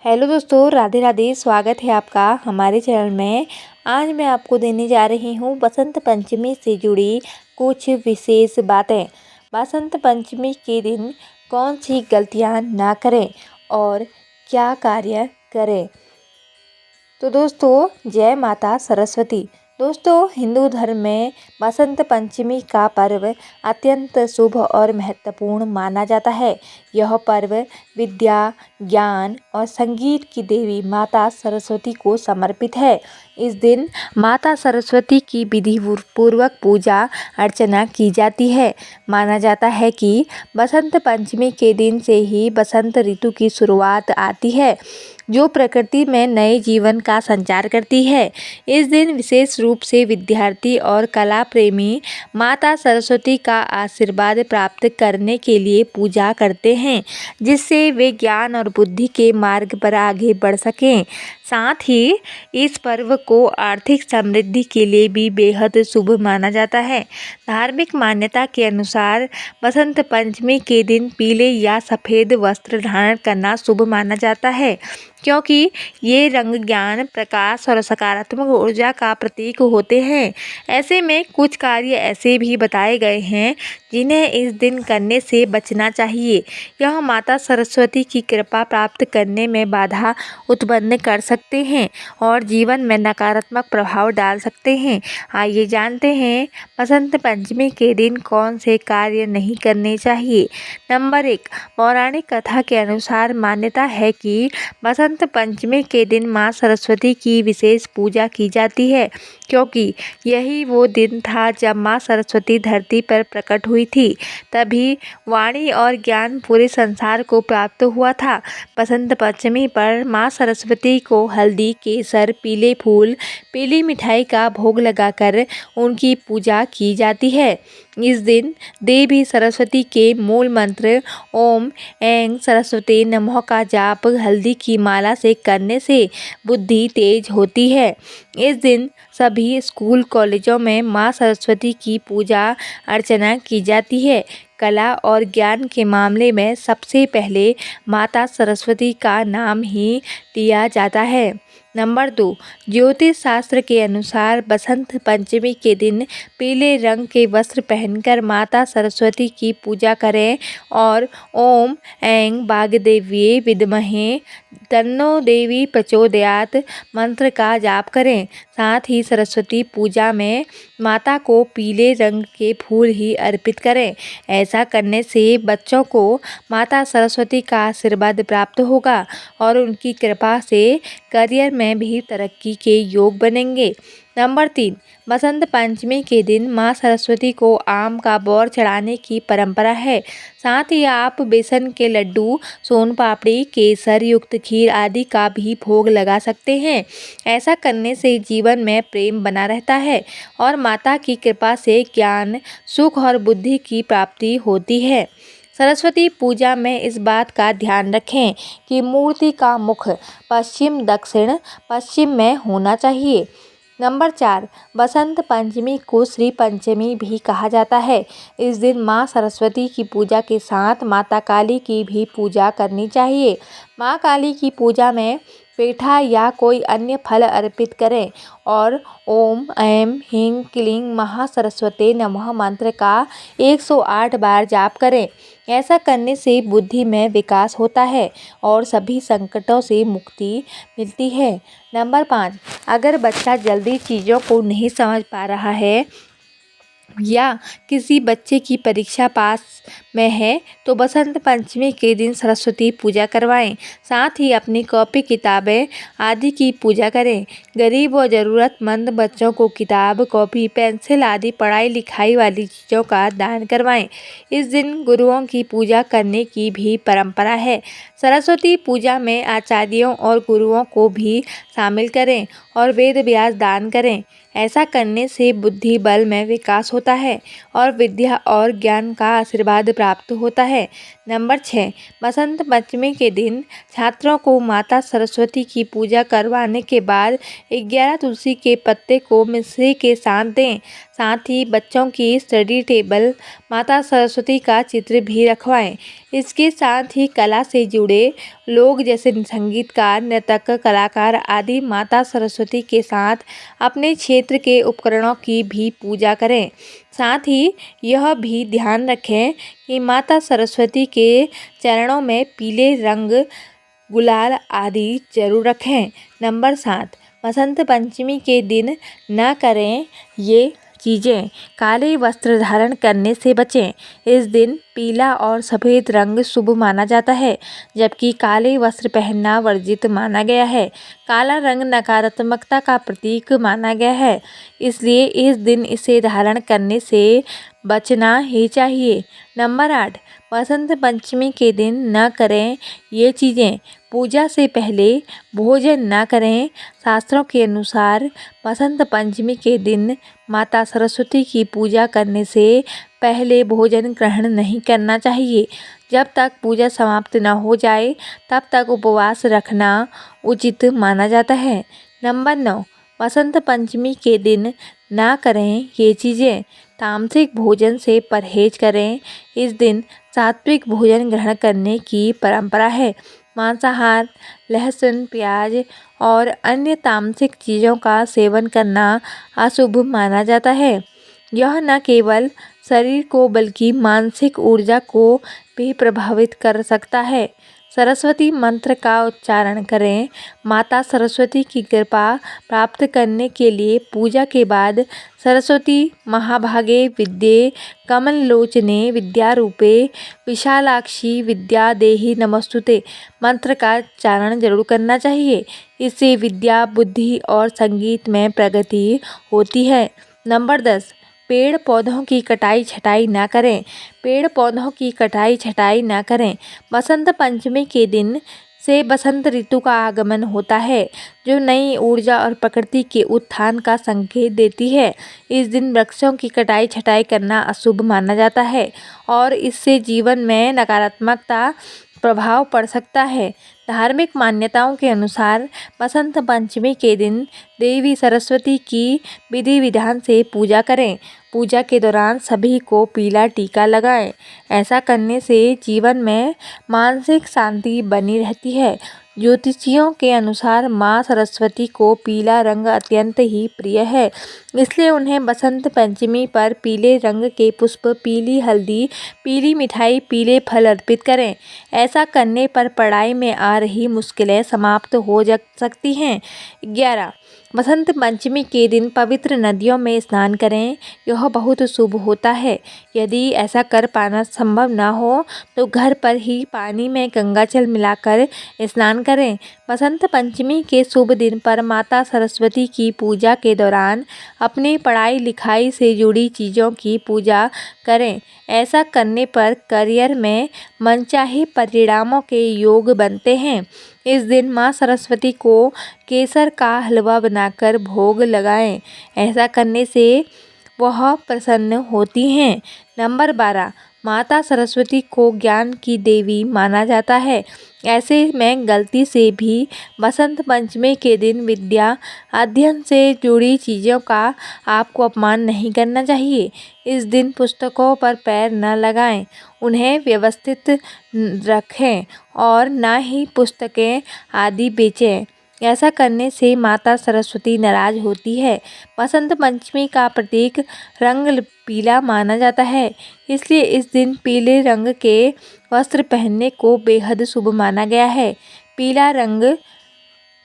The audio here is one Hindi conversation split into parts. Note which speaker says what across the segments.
Speaker 1: हेलो दोस्तों, राधे राधे। स्वागत है आपका हमारे चैनल में। आज मैं आपको देने जा रही हूँ बसंत पंचमी से जुड़ी कुछ विशेष बातें। बसंत पंचमी के दिन कौन सी गलतियाँ ना करें और क्या कार्य करें। तो दोस्तों, जय माता सरस्वती। दोस्तों, हिंदू धर्म में बसंत पंचमी का पर्व अत्यंत शुभ और महत्वपूर्ण माना जाता है। यह पर्व विद्या, ज्ञान और संगीत की देवी माता सरस्वती को समर्पित है। इस दिन माता सरस्वती की विधि पूर्वक पूजा अर्चना की जाती है। माना जाता है कि बसंत पंचमी के दिन से ही बसंत ऋतु की शुरुआत आती है, जो प्रकृति में नए जीवन का संचार करती है। इस दिन विशेष रूप से विद्यार्थी और कला प्रेमी माता सरस्वती का आशीर्वाद प्राप्त करने के लिए पूजा करते हैं, जिससे वे ज्ञान और बुद्धि के मार्ग पर आगे बढ़ सकें। साथ ही इस पर्व को आर्थिक समृद्धि के लिए भी बेहद शुभ माना जाता है। धार्मिक मान्यता के अनुसार बसंत पंचमी के दिन पीले या सफ़ेद वस्त्र धारण करना शुभ माना जाता है, क्योंकि ये रंग ज्ञान, प्रकाश और सकारात्मक ऊर्जा का प्रतीक होते हैं। ऐसे में कुछ कार्य ऐसे भी बताए गए हैं जिन्हें इस दिन करने से बचना चाहिए। यह माता सरस्वती की कृपा प्राप्त करने में बाधा उत्पन्न कर सकते हैं और जीवन में नकारात्मक प्रभाव डाल सकते हैं। आइए जानते हैं बसंत पंचमी के दिन कौन से कार्य नहीं करने चाहिए। नंबर 1, पौराणिक कथा के अनुसार मान्यता है कि बसंत पंचमी के दिन माँ सरस्वती की विशेष पूजा की जाती है, क्योंकि यही वो दिन था जब माँ सरस्वती धरती पर प्रकट हुई थी। तभी वाणी और ज्ञान पूरे संसार को प्राप्त हुआ था। बसंत पंचमी पर माँ सरस्वती को हल्दी, केसर, पीले फूल, पीली मिठाई का भोग लगाकर उनकी पूजा की जाती है। इस दिन देवी सरस्वती के मूल मंत्र ओम ऐं सरस्वती नमः का जाप हल्दी की माला से करने से बुद्धि तेज होती है। इस दिन सभी स्कूल कॉलेजों में माँ सरस्वती की पूजा अर्चना की जाती है। कला और ज्ञान के मामले में सबसे पहले माता सरस्वती का नाम ही लिया जाता है। नंबर 2, ज्योतिष शास्त्र के अनुसार बसंत पंचमी के दिन पीले रंग के वस्त्र पहनकर माता सरस्वती की पूजा करें और ओम ऐं वाग्देव्यै विद्महे तन्नो देवी प्रचोदयात् मंत्र का जाप करें। साथ ही सरस्वती पूजा में माता को पीले रंग के फूल ही अर्पित करें। ऐसा करने से बच्चों को माता सरस्वती का आशीर्वाद प्राप्त होगा और उनकी कृपा से करियर में भी तरक्की के योग बनेंगे। नंबर 3, बसंत पंचमी के दिन माँ सरस्वती को आम का बौर चढ़ाने की परंपरा है। साथ ही आप बेसन के लड्डू, सोन पापड़ी, केसर युक्त खीर आदि का भी भोग लगा सकते हैं। ऐसा करने से जीवन में प्रेम बना रहता है और माता की कृपा से ज्ञान, सुख और बुद्धि की प्राप्ति होती है। सरस्वती पूजा में इस बात का ध्यान रखें कि मूर्ति का मुख पश्चिम, दक्षिण, पश्चिम में होना चाहिए। नंबर 4, बसंत पंचमी को श्री पंचमी भी कहा जाता है। इस दिन माँ सरस्वती की पूजा के साथ माता काली की भी पूजा करनी चाहिए। माँ काली की पूजा में पेठा या कोई अन्य फल अर्पित करें और ओम ऐं ह्रीं क्लीं महासरस्वते नमः मंत्र का 108 बार जाप करें। ऐसा करने से बुद्धि में विकास होता है और सभी संकटों से मुक्ति मिलती है। नंबर 5, अगर बच्चा जल्दी चीज़ों को नहीं समझ पा रहा है या किसी बच्चे की परीक्षा पास में है तो बसंत पंचमी के दिन सरस्वती पूजा करवाएं। साथ ही अपनी कॉपी, किताबें आदि की पूजा करें। गरीब और ज़रूरतमंद बच्चों को किताब, कॉपी, पेंसिल आदि पढ़ाई लिखाई वाली चीज़ों का दान करवाएं। इस दिन गुरुओं की पूजा करने की भी परंपरा है। सरस्वती पूजा में आचार्यों और गुरुओं को भी शामिल करें और वेद व्यास दान करें। ऐसा करने से बुद्धि बल में विकास होता है और विद्या और ज्ञान का आशीर्वाद प्राप्त होता है। नंबर 6, बसंत पंचमी के दिन छात्रों को माता सरस्वती की पूजा करवाने के बाद 11 तुलसी के पत्ते को मिश्री के साथ दें। साथ ही बच्चों की स्टडी टेबल माता सरस्वती का चित्र भी रखवाएं। इसके साथ ही कला से जुड़े लोग जैसे संगीतकार, नृतक, कलाकार आदि माता सरस्वती के साथ अपने क्षेत्र के उपकरणों की भी पूजा करें। साथ ही यह भी ध्यान रखें कि माता सरस्वती के चरणों में पीले रंग, गुलाल आदि जरूर रखें। नंबर 7, बसंत पंचमी के दिन न करें ये चीज़ें। काले वस्त्र धारण करने से बचें। इस दिन पीला और सफ़ेद रंग शुभ माना जाता है, जबकि काले वस्त्र पहनना वर्जित माना गया है। काला रंग नकारात्मकता का प्रतीक माना गया है, इसलिए इस दिन इसे धारण करने से बचना ही चाहिए। नंबर 8, बसंत पंचमी के दिन न करें ये चीज़ें। पूजा से पहले भोजन न करें। शास्त्रों के अनुसार बसंत पंचमी के दिन माता सरस्वती की पूजा करने से पहले भोजन ग्रहण नहीं करना चाहिए। जब तक पूजा समाप्त न हो जाए तब तक उपवास रखना उचित माना जाता है। नंबर 9, बसंत पंचमी के दिन ना करें ये चीज़ें। तामसिक भोजन से परहेज करें। इस दिन सात्विक भोजन ग्रहण करने की परंपरा है। मांसाहार, लहसुन, प्याज और अन्य तामसिक चीज़ों का सेवन करना अशुभ माना जाता है। यह न केवल शरीर को बल्कि मानसिक ऊर्जा को भी प्रभावित कर सकता है। सरस्वती मंत्र का उच्चारण करें। माता सरस्वती की कृपा प्राप्त करने के लिए पूजा के बाद सरस्वती महाभागे विद्ये कमललोचने विद्यारूपे विशालाक्षी विद्या देहि नमस्तुते मंत्र का उच्चारण जरूर करना चाहिए। इससे विद्या, बुद्धि और संगीत में प्रगति होती है। नंबर 10, पेड़ पौधों की कटाई छटाई ना करें। पेड़ पौधों की कटाई छटाई ना करें। बसंत पंचमी के दिन से बसंत ऋतु का आगमन होता है, जो नई ऊर्जा और प्रकृति के उत्थान का संकेत देती है। इस दिन वृक्षों की कटाई छटाई करना अशुभ माना जाता है और इससे जीवन में नकारात्मकता प्रभाव पड़ सकता है। धार्मिक मान्यताओं के अनुसार बसंत पंचमी के दिन देवी सरस्वती की विधि विधान से पूजा करें। पूजा के दौरान सभी को पीला टीका लगाएं। ऐसा करने से जीवन में मानसिक शांति बनी रहती है। ज्योतिषियों के अनुसार माँ सरस्वती को पीला रंग अत्यंत ही प्रिय है, इसलिए उन्हें बसंत पंचमी पर पीले रंग के पुष्प, पीली हल्दी, पीली मिठाई, पीले फल अर्पित करें। ऐसा करने पर पढ़ाई में आ रही मुश्किलें समाप्त हो सकती हैं। 11, बसंत पंचमी के दिन पवित्र नदियों में स्नान करें। यह बहुत शुभ होता है। यदि ऐसा कर पाना संभव न हो तो घर पर ही पानी में गंगाजल मिलाकर स्नान करें। बसंत पंचमी के शुभ दिन पर माता सरस्वती की पूजा के दौरान अपनी पढ़ाई लिखाई से जुड़ी चीज़ों की पूजा करें। ऐसा करने पर करियर में मनचाहे परिणामों के योग बनते हैं। इस दिन माँ सरस्वती को केसर का हलवा बनाकर भोग लगाएं। ऐसा करने से वह प्रसन्न होती हैं। नंबर 12, माता सरस्वती को ज्ञान की देवी माना जाता है। ऐसे में गलती से भी बसंत पंचमी के दिन विद्या अध्ययन से जुड़ी चीज़ों का आपको अपमान नहीं करना चाहिए। इस दिन पुस्तकों पर पैर न लगाएं, उन्हें व्यवस्थित रखें और न ही पुस्तकें आदि बेचें। ऐसा करने से माता सरस्वती नाराज होती है। बसंत पंचमी का प्रतीक रंग पीला माना जाता है, इसलिए इस दिन पीले रंग के वस्त्र पहनने को बेहद शुभ माना गया है। पीला रंग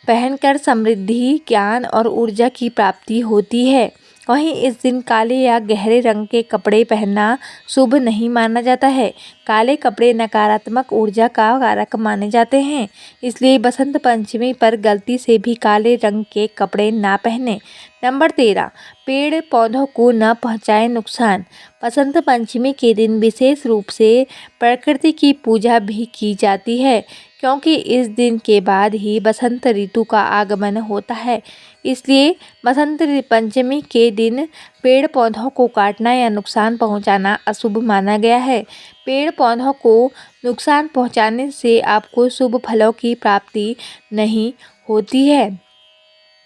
Speaker 1: पहनकर समृद्धि, ज्ञान और ऊर्जा की प्राप्ति होती है। वहीं इस दिन काले या गहरे रंग के कपड़े पहनना शुभ नहीं माना जाता है। काले कपड़े नकारात्मक ऊर्जा का कारक माने जाते हैं, इसलिए बसंत पंचमी पर गलती से भी काले रंग के कपड़े ना पहनें। नंबर 13, पेड़ पौधों को न पहुँचाए नुकसान। बसंत पंचमी के दिन विशेष रूप से प्रकृति की पूजा भी की जाती है, क्योंकि इस दिन के बाद ही बसंत ऋतु का आगमन होता है। इसलिए बसंत पंचमी के दिन पेड़ पौधों को काटना या नुकसान पहुंचाना अशुभ माना गया है। पेड़ पौधों को नुकसान पहुंचाने से आपको शुभ फलों की प्राप्ति नहीं होती है।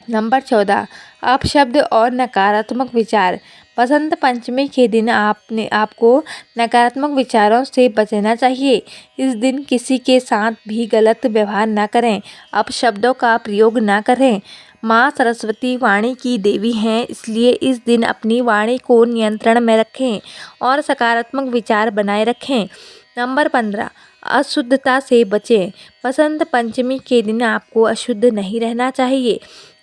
Speaker 1: नंबर 14, अपशब्द और नकारात्मक विचार। बसंत पंचमी के दिन आपको नकारात्मक विचारों से बचना चाहिए। इस दिन किसी के साथ भी गलत व्यवहार न करें, अपशब्दों का प्रयोग न करें। माँ सरस्वती वाणी की देवी हैं, इसलिए इस दिन अपनी वाणी को नियंत्रण में रखें और सकारात्मक विचार बनाए रखें। नंबर 15, अशुद्धता से बचें। बसंत पंचमी के दिन आपको अशुद्ध नहीं रहना चाहिए।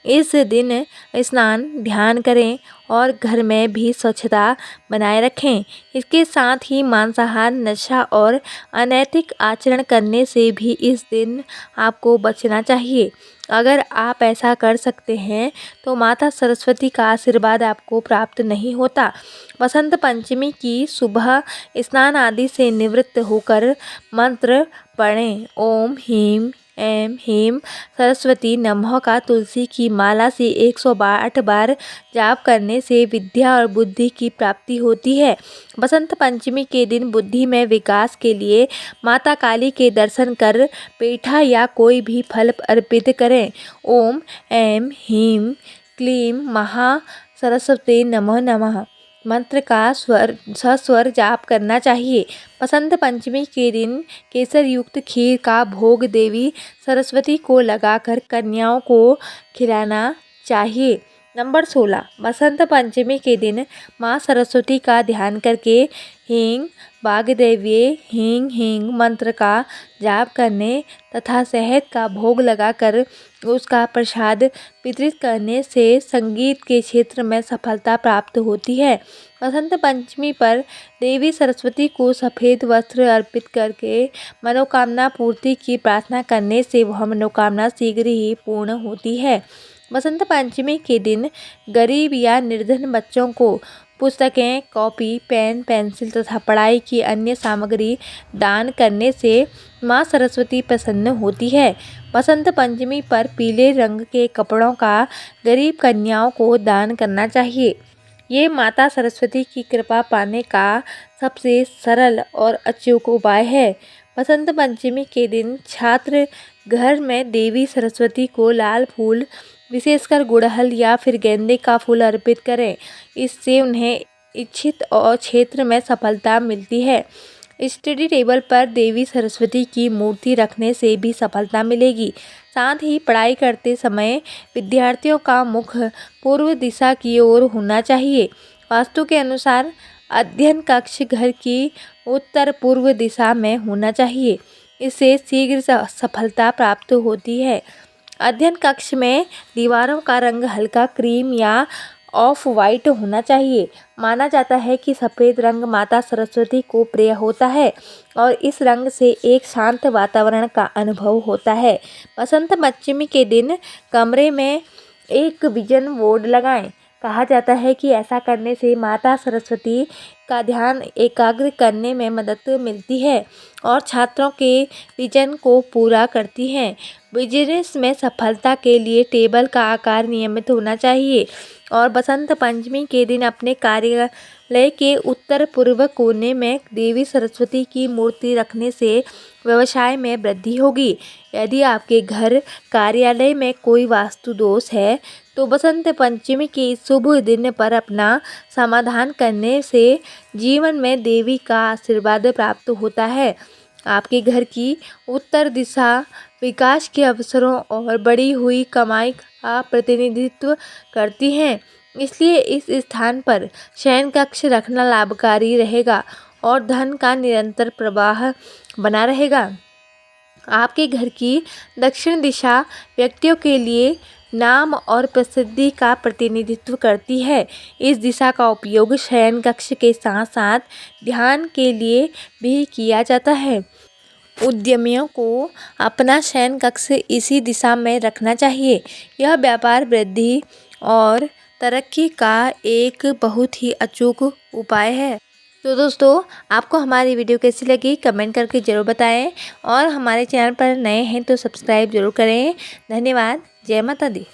Speaker 1: इस दिन स्नान, ध्यान करें और घर में भी स्वच्छता बनाए रखें। इसके साथ ही मांसाहार, नशा और अनैतिक आचरण करने से भी इस दिन आपको बचना चाहिए। अगर आप ऐसा कर सकते हैं तो माता सरस्वती का आशीर्वाद आपको प्राप्त नहीं होता। बसंत पंचमी की सुबह स्नान आदि से निवृत्त होकर मंत्र पढ़ें। ओम ह्रीं ऐं ह्रीं सरस्वती नमः का तुलसी की माला से 108 बार जाप करने से विद्या और बुद्धि की प्राप्ति होती है। बसंत पंचमी के दिन बुद्धि में विकास के लिए माता काली के दर्शन कर पेठा या कोई भी फल अर्पित करें। ओम ऐं ह्रीं क्लीं महा सरस्वती नमः नमः मंत्र का सस्वर जाप करना चाहिए। बसंत पंचमी के दिन केसर युक्त खीर का भोग देवी सरस्वती को लगाकर कन्याओं को खिलाना चाहिए। नंबर 16, बसंत पंचमी के दिन माँ सरस्वती का ध्यान करके ह्रीं वाग्देव्यै ह्रीं ह्रीं मंत्र का जाप करने तथा शहद का भोग लगाकर उसका प्रसाद वितरित करने से संगीत के क्षेत्र में सफलता प्राप्त होती है। बसंत पंचमी पर देवी सरस्वती को सफ़ेद वस्त्र अर्पित करके मनोकामना पूर्ति की प्रार्थना करने से वह मनोकामना शीघ्र ही पूर्ण होती है। बसंत पंचमी के दिन गरीब या निर्धन बच्चों को पुस्तकें, कॉपी, पेन, पेंसिल तथा पढ़ाई की अन्य सामग्री दान करने से माँ सरस्वती प्रसन्न होती है। बसंत पंचमी पर पीले रंग के कपड़ों का गरीब कन्याओं को दान करना चाहिए। ये माता सरस्वती की कृपा पाने का सबसे सरल और अचूक उपाय है। बसंत पंचमी के दिन छात्र घर में देवी सरस्वती को लाल फूल, विशेषकर गुड़हल या फिर गेंदे का फूल अर्पित करें। इससे उन्हें इच्छित और क्षेत्र में सफलता मिलती है। स्टडी टेबल पर देवी सरस्वती की मूर्ति रखने से भी सफलता मिलेगी। साथ ही पढ़ाई करते समय विद्यार्थियों का मुख पूर्व दिशा की ओर होना चाहिए। वास्तु के अनुसार अध्ययन कक्ष घर की उत्तर पूर्व दिशा में होना चाहिए। इससे शीघ्र सफलता प्राप्त होती है। अध्ययन कक्ष में दीवारों का रंग हल्का क्रीम या ऑफ वाइट होना चाहिए। माना जाता है कि सफ़ेद रंग माता सरस्वती को प्रिय होता है और इस रंग से एक शांत वातावरण का अनुभव होता है। बसंत पंचमी के दिन कमरे में एक विजन बोर्ड लगाएं। कहा जाता है कि ऐसा करने से माता सरस्वती का ध्यान एकाग्र करने में मदद मिलती है और छात्रों के विजन को पूरा करती हैं। बिजनेस में सफलता के लिए टेबल का आकार नियमित होना चाहिए और बसंत पंचमी के दिन अपने कार्यालय के उत्तर पूर्व कोने में देवी सरस्वती की मूर्ति रखने से व्यवसाय में वृद्धि होगी। यदि आपके घर कार्यालय में कोई वास्तु दोष है तो बसंत पंचमी के शुभ दिन पर अपना समाधान करने से जीवन में देवी का आशीर्वाद प्राप्त होता है। आपके घर की उत्तर दिशा विकास के अवसरों और बढ़ी हुई कमाई का प्रतिनिधित्व करती हैं। इसलिए इस स्थान पर शयन कक्ष रखना लाभकारी रहेगा और धन का निरंतर प्रवाह बना रहेगा। आपके घर की दक्षिण दिशा व्यक्तियों के लिए नाम और प्रसिद्धि का प्रतिनिधित्व करती है। इस दिशा का उपयोग शयन कक्ष के साथ साथ ध्यान के लिए भी किया जाता है। उद्यमियों को अपना शयन कक्ष इसी दिशा में रखना चाहिए। यह व्यापार वृद्धि और तरक्की का एक बहुत ही अचूक उपाय है। तो दोस्तों, आपको हमारी वीडियो कैसी लगी कमेंट करके ज़रूर बताएं और हमारे चैनल पर नए हैं तो सब्सक्राइब जरूर करें। धन्यवाद। जय माता दी।